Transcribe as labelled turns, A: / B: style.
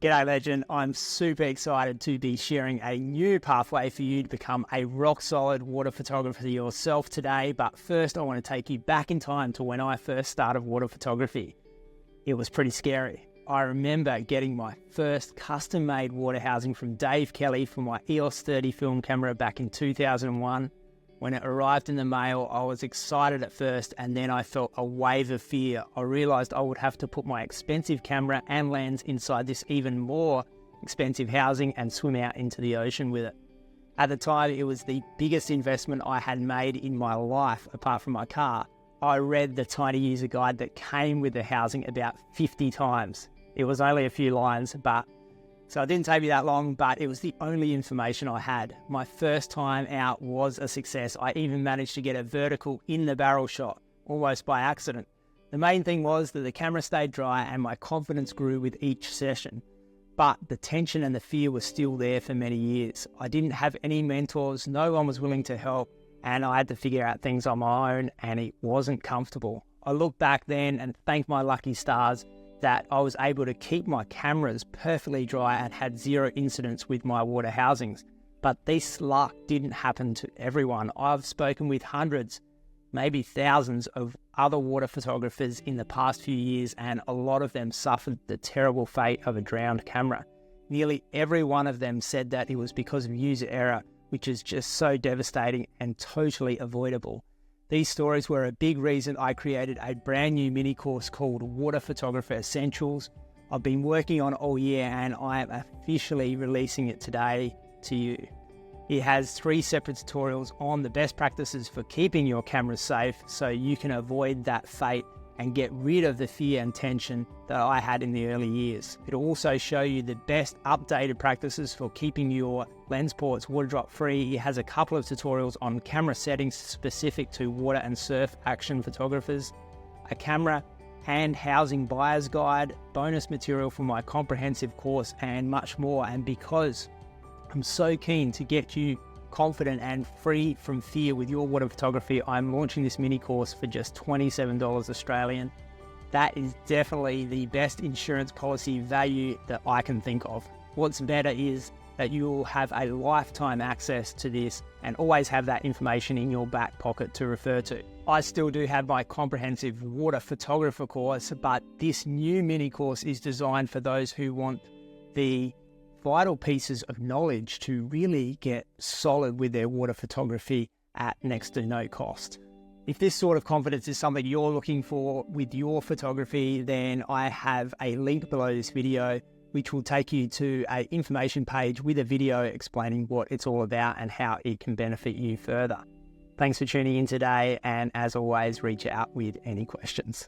A: G'day legend, I'm super excited to be sharing a new pathway for you to become a rock solid water photographer yourself today. But first I want to take you back in time to when I first started water photography. It was pretty scary. I remember getting my first custom made water housing from Dave Kelly for my EOS 30 film camera back in 2001. When it arrived in the mail, I was excited at first, and then I felt a wave of fear. I realized I would have to put my expensive camera and lens inside this even more expensive housing and swim out into the ocean with it. At the time, it was the biggest investment I had made in my life, apart from my car. I read the tiny user guide that came with the housing about 50 times. It was only a few lines, so it didn't take me that long, but it was the only information I had. My first time out was a success. I even managed to get a vertical in the barrel shot, almost by accident. The main thing was that the camera stayed dry and my confidence grew with each session. But the tension and the fear was still there for many years. I didn't have any mentors, no one was willing to help, and I had to figure out things on my own, and it wasn't comfortable. I look back then and thank my lucky stars that I was able to keep my cameras perfectly dry and had zero incidents with my water housings. But this luck didn't happen to everyone. I've spoken with hundreds, maybe thousands of other water photographers in the past few years, and a lot of them suffered the terrible fate of a drowned camera. Nearly every one of them said that it was because of user error, which is just so devastating and totally avoidable. These stories were a big reason I created a brand new mini course called Water Photographer Essentials. I've been working on it all year and I am officially releasing it today to you. It has 3 separate tutorials on the best practices for keeping your cameras safe so you can avoid that fate and get rid of the fear and tension that I had in the early years. It'll also show you the best updated practices for keeping your lens ports water drop free. It has a couple of tutorials on camera settings specific to water and surf action photographers, a camera and housing buyer's guide, bonus material for my comprehensive course, and much more. And because I'm so keen to get you confident and free from fear with your water photography, I'm launching this mini course for just $27 Australian. That is definitely the best insurance policy value that I can think of. What's better is that you'll have a lifetime access to this and always have that information in your back pocket to refer to. I still do have my comprehensive water photographer course, but this new mini course is designed for those who want the vital pieces of knowledge to really get solid with their water photography at next to no cost. If this sort of confidence is something you're looking for with your photography, then I have a link below this video which will take you to an information page with a video explaining what it's all about and how it can benefit you further. Thanks for tuning in today, and as always, reach out with any questions.